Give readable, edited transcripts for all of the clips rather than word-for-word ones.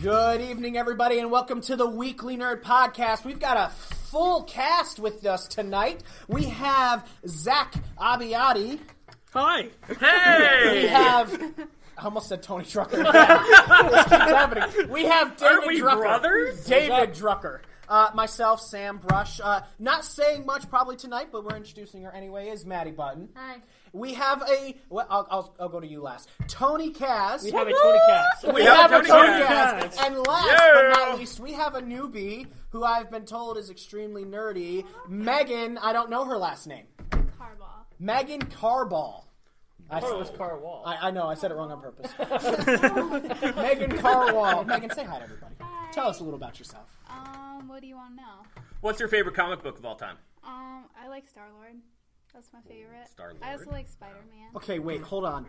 Good evening, everybody, and welcome to the Weekly Nerd Podcast. We've got a full cast with us tonight. We have Zach Abbiati. Hi. Hey! We have... I almost said Tony Drucker. This keeps happening. We have David Are we Drucker. brothers? David Drucker. Myself, Sam Brush. Not saying much probably tonight, but we're introducing her anyway, is Maddie Button. Hi. We have a... Well, I'll go to you last. Tony Kaz. We have a Tony Cass. We have a Tony Tony Kaz. Kaz. And last but not least, we have a newbie who I've been told is extremely nerdy. Megan, I don't know her last name. Carball. Megan Carball. I thought it was Carwall. I know, I said it wrong on purpose. Megan Carwall. Megan, say hi to everybody. Hi. Tell us a little about yourself. What do you want to know? What's your favorite comic book of all time? I like Star-Lord. That's my favorite. Star-Lord. I also like Spider-Man. Okay, wait, hold on.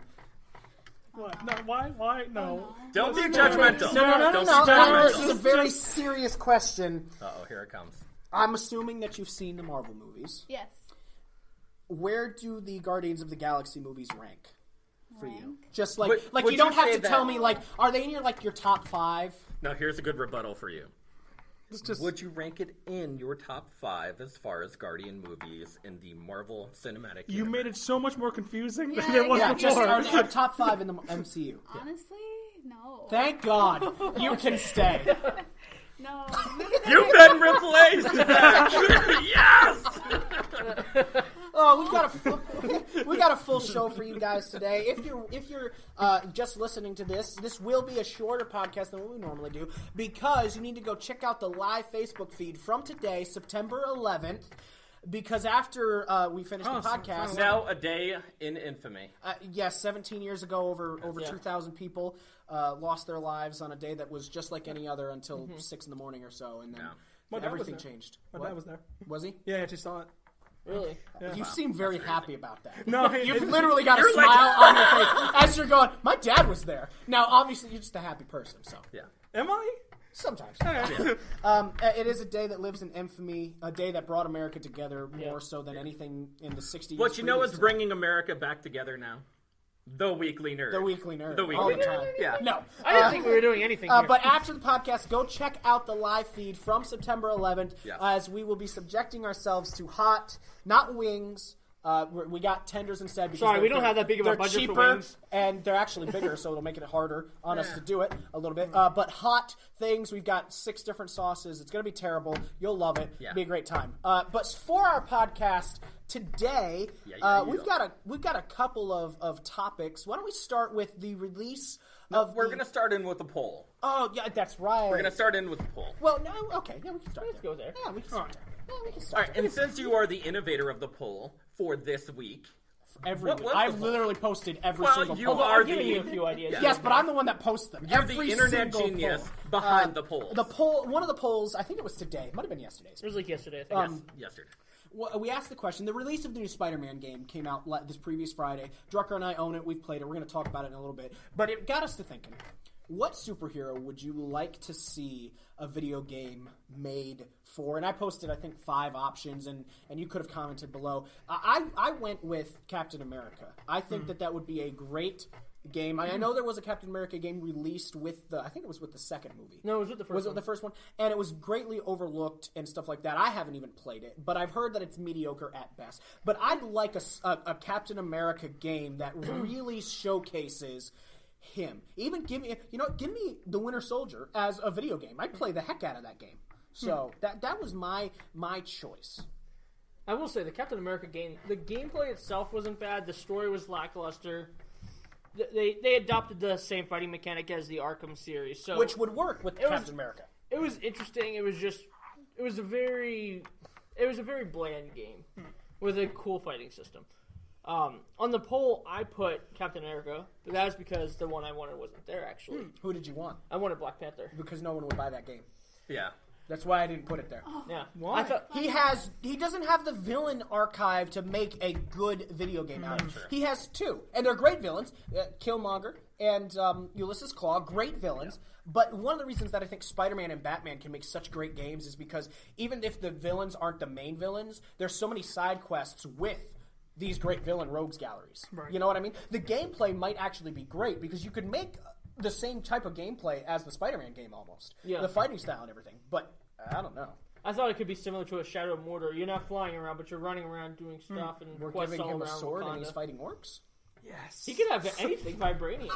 What? No, why? No. Don't be judgmental. No. Don't be judgmental. This is a very serious question. Uh-oh, here it comes. I'm assuming that you've seen the Marvel movies. Yes. Where do the Guardians of the Galaxy movies rank for you? Rank? Just like, Would you don't you have say to tell that- me, like, are they in your top 5? Now, here's a good rebuttal for you. It's just Would you rank it in your top 5 as far as Guardian movies in the Marvel Cinematic you Universe? made it so much more confusing Yeah, than it was Yeah, just before. our top 5 in the MCU. Honestly, no. Thank God you can stay. No. You've been replaced! Yes! Oh, we got a full show for you guys today. If you're just listening to this will be a shorter podcast than what we normally do because you need to go check out the live Facebook feed from today, September 11th. Because after we finish the podcast, Now a day in infamy. yes, 17 years ago, over 2,000 people lost their lives on a day that was just like any other until 6 in the morning or so, and then My dad was everything there. changed. My What? dad was there. Was he? Yeah, I actually saw it. Really? You seem very happy about that. No, You've literally got a smile on your face as you're going, my dad was there. Now, obviously, you're just a happy person, so. Yeah. Am I? Sometimes. Yeah. It is a day that lives in infamy, a day that brought America together more so than anything in the 60s. What you know previous is to bringing America back together now? The Weekly Nerd. the Weekly Nerd. The Weekly all the Nerd. time. Yeah. No. I didn't think we were doing anything here. But after the podcast, go check out the live feed from September 11th Yes. as we will be subjecting ourselves to hot, not wings. We got tenders instead. Because Sorry, we they're- don't have that big of a they're budget for cheaper, wings. and they're actually bigger, so it'll make it harder on us to do it a little bit. But hot things, we've got 6 different sauces. It's going to be terrible. You'll love it. Yeah. It'll be a great time. But for our podcast today, we've got a couple of topics. Why don't we start with the release of We're going to start in with a poll. Oh, yeah, that's right. We're going to start in with a poll. Well, no, okay, yeah, we can start. Let's go there. Yeah, we can start there. Yeah, we can All start right, and since you are the innovator of the poll for this week, every what week. was the I've poll? literally posted every Well, single you poll. are I've given you a the... few ideas. Yeah. Yes, but I'm the one that posts them. You're every the internet single genius poll. behind the polls. The poll, one of the polls, I think it was today. It might have been yesterday's. It was like yesterday, I think. Yesterday. We asked the question. The release of the new Spider-Man game came out this previous Friday. Drucker and I own it. We've played it. We're going to talk about it in a little bit. But it got us to thinking, what superhero would you like to see a video game made for? And I posted, I think, 5 options, and you could have commented below. I went with Captain America. I think that would be a great game. I know there was a Captain America game released with I think it was with the second movie. No, it was with the first Was one. it the first one? And it was greatly overlooked and stuff like that. I haven't even played it, but I've heard that it's mediocre at best. But I'd like a Captain America game that really showcases him. Even give me the Winter Soldier as a video game. I'd play the heck out of that game. So that was my choice. I will say, the Captain America game, the gameplay itself wasn't bad. The story was lackluster. They adopted the same fighting mechanic as the Arkham series, so Which would work with Captain America. it was interesting. It was a very bland game with a cool fighting system. On the poll, I put Captain America, but that was because the one I wanted wasn't there, actually. Who did you want? I wanted Black Panther. Because no one would buy that game. Yeah. That's why I didn't put it there. Yeah. Why? I thought, He doesn't have the villain archive to make a good video game out of it. He has 2, and they're great villains. Killmonger and Ulysses Claw, great villains. Yeah. But one of the reasons that I think Spider-Man and Batman can make such great games is because even if the villains aren't the main villains, there's so many side quests with these great villain rogues galleries. Right. You know what I mean? The gameplay might actually be great because you could make the same type of gameplay as the Spider-Man game almost. Yeah. The fighting style and everything. But I don't know. I thought it could be similar to a Shadow of Mordor. You're not flying around, but you're running around doing stuff and We're quests giving all him a around sword and Wakanda. he's fighting orcs? Yes. He could have anything vibranium.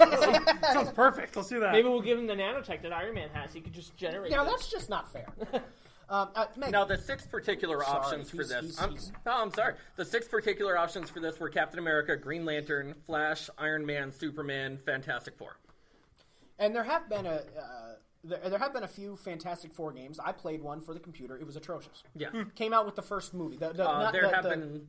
Sounds perfect. Let's do that. Maybe we'll give him the nanotech that Iron Man has. He could just generate. Now, it. that's just not fair. Meg, Now, the 6 particular Sorry, options for he's- this. he's- I'm sorry. The 6 particular options for this were Captain America, Green Lantern, Flash, Iron Man, Superman, Fantastic Four. and there have been there have been a few Fantastic Four games. I played one for the computer. It was atrocious. Yeah. Came out with the first movie. There have been,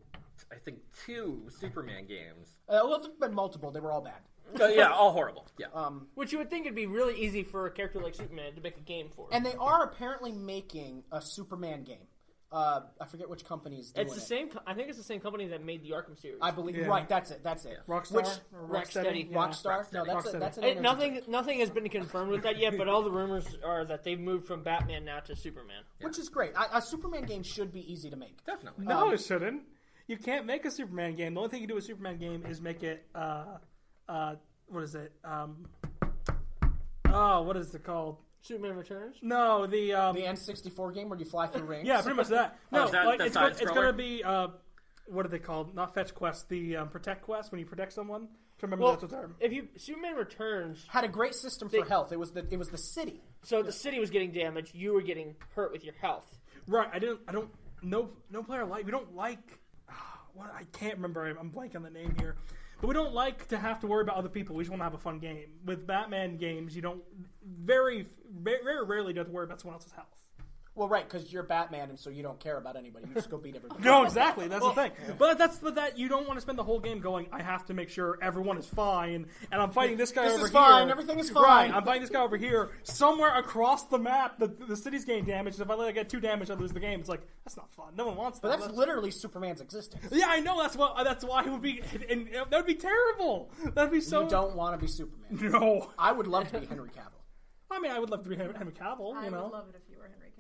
I think, 2 Superman games. well, there's been multiple. They were all bad. Yeah, all horrible. Yeah. Which you would think it'd be really easy for a character like Superman to make a game for. And they are apparently making a Superman game. I forget which company is doing It's the it. same. I think it's the same company that made the Arkham series. I believe. Yeah. Right, that's it. That's it. Rockstar? Which, Or Rocksteady. Yeah. Rockstar? No, that's Rocksteady. that's an Hey, energy nothing has been confirmed with that yet, but all the rumors are that they've moved from Batman now to Superman. which is great. A Superman game should be easy to make. Definitely. No, it shouldn't. You can't make a Superman game. The only thing you do with a Superman game is make it, what is it? What is it called? Superman Returns. No, The N64 game where you fly through rings. yeah, pretty much that. No, is that like the it's side-scroller? gonna be, what are they called? Not fetch quest, the protect quest when you protect someone. To remember Well, that's the term. if you Superman Returns, Had a great system for health. It was the city. so the city was getting damaged, you were getting hurt with your health. Right, no player like, we don't like, what, I can't remember, I'm blanking on the name here. But we don't like to have to worry about other people. We just want to have a fun game. With Batman games, you don't, very rarely do you have to worry about someone else's health. Well, right, because you're Batman, and so you don't care about anybody. You just go beat everybody. No, exactly. That's the thing. But that you don't want to spend the whole game going, I have to make sure everyone is fine, and I'm fighting this guy This over is here. fine. Everything is fine. Right, I'm fighting this guy over here. Somewhere across the map, the city's getting damaged. If I get 2 damage, I lose the game. It's like, that's not fun. No one wants that. But that's literally Superman's existence. Yeah, I know. That's why it would be. And that would be terrible. That'd be so. You don't want to be Superman. No. I would love to be Henry Cavill. I mean, I would love to be Henry Cavill. I You know. would love it if you were Henry Cavill.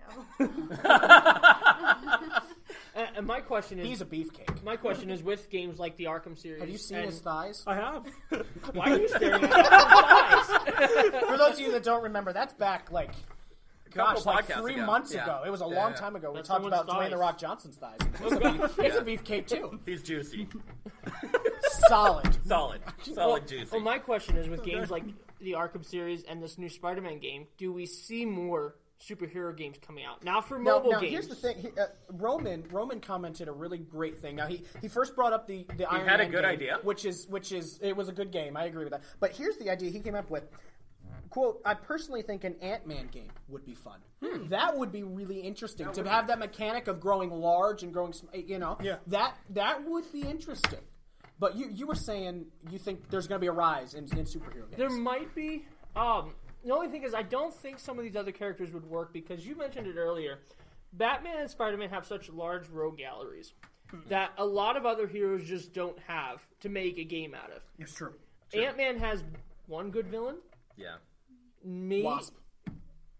And my question is, He's a beefcake. my question is, with games like the Arkham series, Have you seen and his thighs? I have. why are you staring at his eyes? For those of you that don't remember, that's back like. Gosh, Couple like podcasts 3 ago. months Yeah. ago. It was a Yeah, long yeah. time ago. We That's talked about someone's Dwayne the thighs. Rock Johnson's thighs. He's a beefcake too. He's juicy. Solid. Solid juicy. Well, my question is, with games like the Arkham series and this new Spider-Man game, do we see more superhero games coming out? Now for mobile Now games. here's the thing. Roman commented a really great thing. Now he first brought up the Iron had a Man good game, idea. which is it was a good game. I agree with that. But here's the idea he came up with. Quote, I personally think an Ant-Man game would be fun. That would be really interesting to have that mechanic of growing large and growing, Yeah. that would be interesting. But you were saying you think there's going to be a rise in superhero games. There might be. The only thing is, I don't think some of these other characters would work because you mentioned it earlier. Batman and Spider-Man have such large rogue galleries that a lot of other heroes just don't have to make a game out of. It's true. Ant-Man has one good villain. Yeah. Wasp.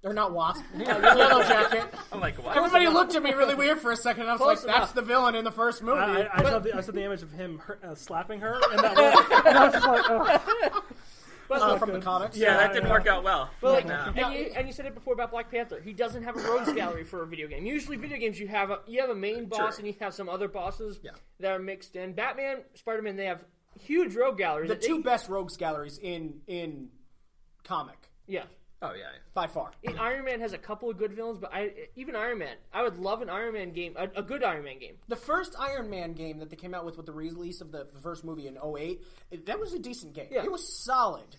Or not Wasp. Yellow Jacket. I'm like, what? Everybody looked at me really weird for a second, and I was Close like, that's enough. the villain in the first movie. I saw the image of him slapping her, and that was, and I was just like, oh. From the comics. Yeah, that didn't yeah. work out well. But like, No. and you said it before about Black Panther. He doesn't have a rogues gallery for a video game. Usually, video games you have a main boss True. and you have some other bosses Yeah. that are mixed in. Batman, Spider-Man, they have huge rogue galleries. The that they- two best rogues galleries in comic, yeah. Oh, yeah. by far. Iron Man has a couple of good villains, but even Iron Man, I would love an Iron Man game, a good Iron Man game. The first Iron Man game that they came out with the release of the first movie in 2008, that was a decent game. Yeah. It was solid.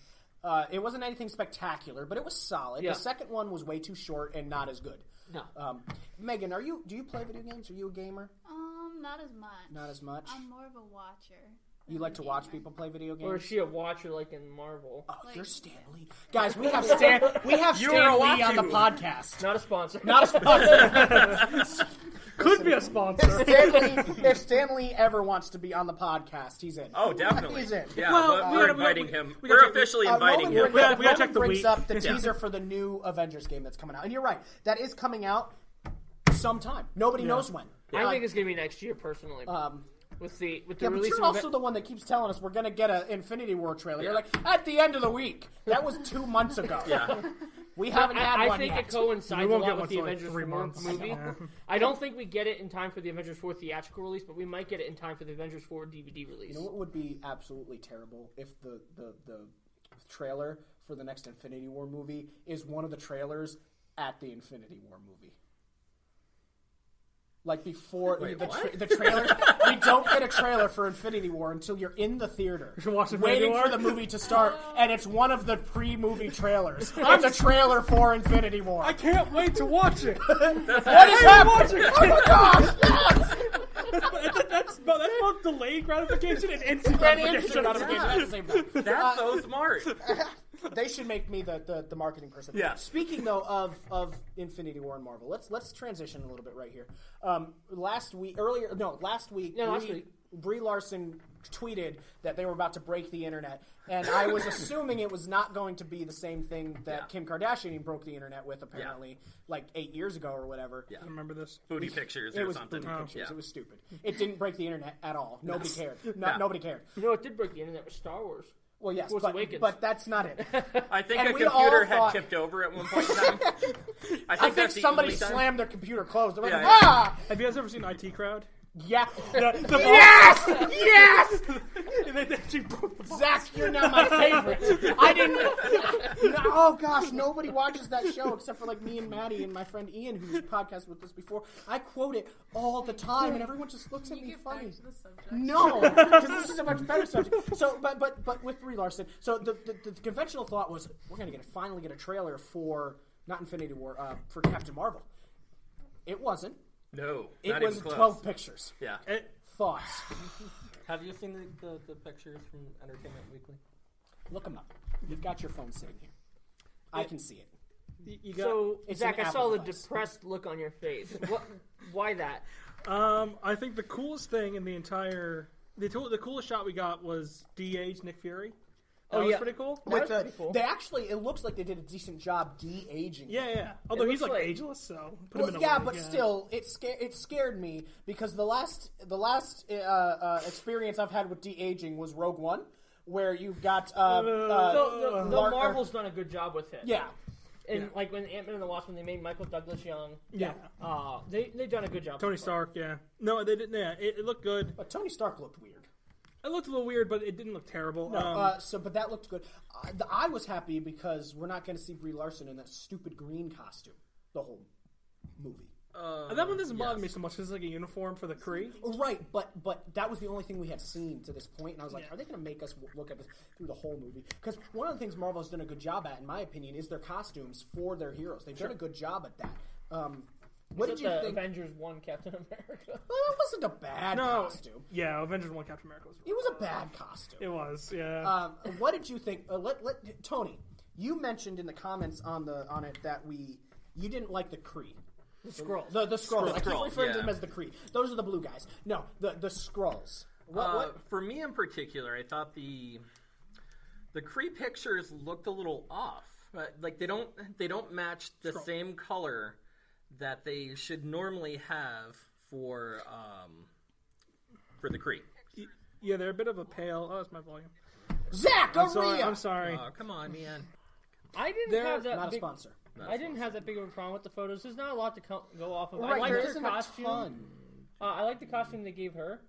It wasn't anything spectacular, but it was solid. Yeah. The second one was way too short and not as good. No. Megan, do you play video games? Are you a gamer? Not as much. Not as much. I'm more of a watcher. You like to watch people play video games? Or is she a watcher like in Marvel? Oh, you're Stan Lee. Guys, we have Stan Lee on the podcast. Not a sponsor. Not a sponsor. Could be a sponsor. If Stan Lee ever wants to be on the podcast, he's in. Oh, definitely. He's in. Yeah, Well, we're we- inviting we- him. we We're gotta check- officially inviting Roman him. brings up- We gotta check Roman the brings week. up the Yeah. teaser for the new Avengers game that's coming out. And you're right. That is coming out sometime. Nobody knows when. I think it's going to be next year, personally. with the Yeah, but release you're of also the one that keeps telling us we're going to get an Infinity War trailer. You're like, at the end of the week. That was 2 months ago. Yeah. We haven't had I one think yet. it coincides We a won't lot get with one the for like Avengers 3 4 months. movie. Yeah. I don't think we get it in time for the Avengers 4 theatrical release, but we might get it in time for the Avengers 4 DVD release. You know what would be absolutely terrible if the trailer for the next Infinity War movie is one of the trailers at the Infinity War movie. Like before Wait, the trailer, we don't get a trailer for Infinity War until you're in the theater, should watch Infinity waiting War? for the movie to start, and it's one of the pre-movie trailers. It's a trailer for Infinity War. I can't wait to watch it. What is happening? Oh my gosh! Yes! That's both delayed gratification and instant And instant gratification. gratification at the same time. That's so smart. They should make me the marketing person. Yeah. Speaking though of Infinity War and Marvel, let's transition a little bit right here. Last week, Brie Larson tweeted that they were about to break the internet, and I was assuming it was not going to be the same thing that Kim Kardashian broke the internet with, apparently, like 8 years ago or whatever. Yeah. I remember this. Booty pictures It or was something. booty pictures. Yeah. It was stupid. It didn't break the internet at all. Nobody cared. Yeah. Nobody cared. You know, it did break the internet with Star Wars. Well, yes, Force Awakens. but that's not it. I think And a we computer all had thought- tipped over at one point in time. I I think that's the somebody only time. slammed their computer closed. They're like, Yeah, yeah. ah! Have you guys ever seen IT Crowd? Yeah. Yes! Yes! And they actually broke the box. Zach, you're not my favorite. I didn't. Oh gosh, nobody watches that show except for like me and Maddie and my friend Ian, who's podcasted with us before. I quote it all the time, and everyone just looks at Can me you get funny. back to the subject? No, because this is a much better subject. So, but with Brie Larson, so the conventional thought was we're gonna finally get a trailer for not Infinity War, for Captain Marvel. It wasn't. No, It not was even close. 12 pictures. Yeah. Thoughts. Have you seen the pictures from Entertainment Weekly? Look them up. You've got your phone sitting here. I can see it. You got, So, It's Zach, an I Apple saw the device. depressed look on your face. Why that? I think the coolest thing in the entire... The coolest shot we got was de-age Nick Fury. That was pretty cool. That was With pretty cool. They actually, it looks like they did a decent job de-aging. Yeah. Although he's looks like like- ageless, so put him in a Yeah, wig, but still, it scared me because the last experience I've had with de-aging was Rogue One, where you've got The Mark- Marvel's done a good job with it. yeah. And like when Ant-Man and the Wasp, when they made Michael Douglas young, Yeah. they've done a good job. Tony Stark, yeah. No, they didn't. Yeah, it looked good. But Tony Stark looked weird. It looked a little weird, but it didn't look terrible. But that looked good. I was happy because we're not going to see Brie Larson in that stupid green costume the whole movie. That one doesn't bother me so much because it's like a uniform for the Kree. Right, but that was the only thing we had seen to this point, and I was like, are they going to make us look at this through the whole movie? Because one of the things Marvel's done a good job at, in my opinion, is their costumes for their heroes. They've done a good job at that. What did you think? Avengers 1 Captain America. Well, it wasn't a bad costume. Yeah, Avengers 1 Captain America was It was a bad costume. It was, yeah. What did you think? Tony, you mentioned in the comments on it that you didn't like the Kree. The Skrulls. The Skrulls. I keep Skrulls, referring to yeah. them as the Kree. Those are the blue guys. No, the Skrulls. What? For me in particular, I thought the Kree pictures looked a little off. Like they don't match the same color that they should normally have for the Kree. Yeah, they're a bit of a pale... Oh, that's my volume. Zachariah! I'm sorry. Oh, come on, man. I didn't They're have that Not a big, sponsor. I didn't have that big of a problem with the photos. There's not a lot to go off of. Right, I like there her isn't costume. a ton. I like the costume they gave her.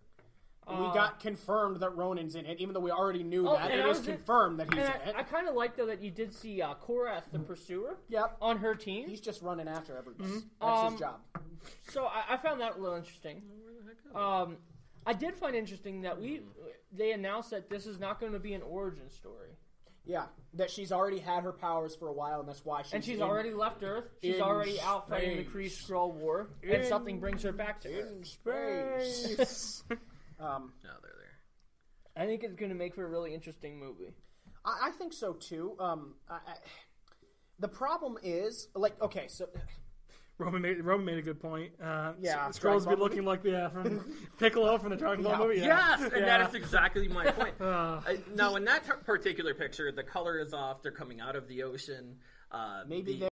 We got confirmed that Ronan's in it, even though we already knew Oh, that. and It I is was in- confirmed that he's And in it. I kind of like though that you did see Korath the Pursuer Yep. on her team. He's just running after everybody. That's his job. So I found that a little interesting. I did find interesting that they announced that this is not going to be an origin story. Yeah, that she's already had her powers for a while, and that's why And she's already left Earth. She's in already out fighting the Kree space. Skrull War, and something brings her back to Earth. in space. No, they're there. I think it's going to make for a really interesting movie. I think so too. The problem is, okay, so Roman made a good point. Yeah, Skrulls Dragon be Ball looking like from Piccolo from the Dragon Ball movie. Yes, and Yeah. that is exactly my point. Now, in that particular picture, the color is off. They're coming out of the ocean. maybe the they're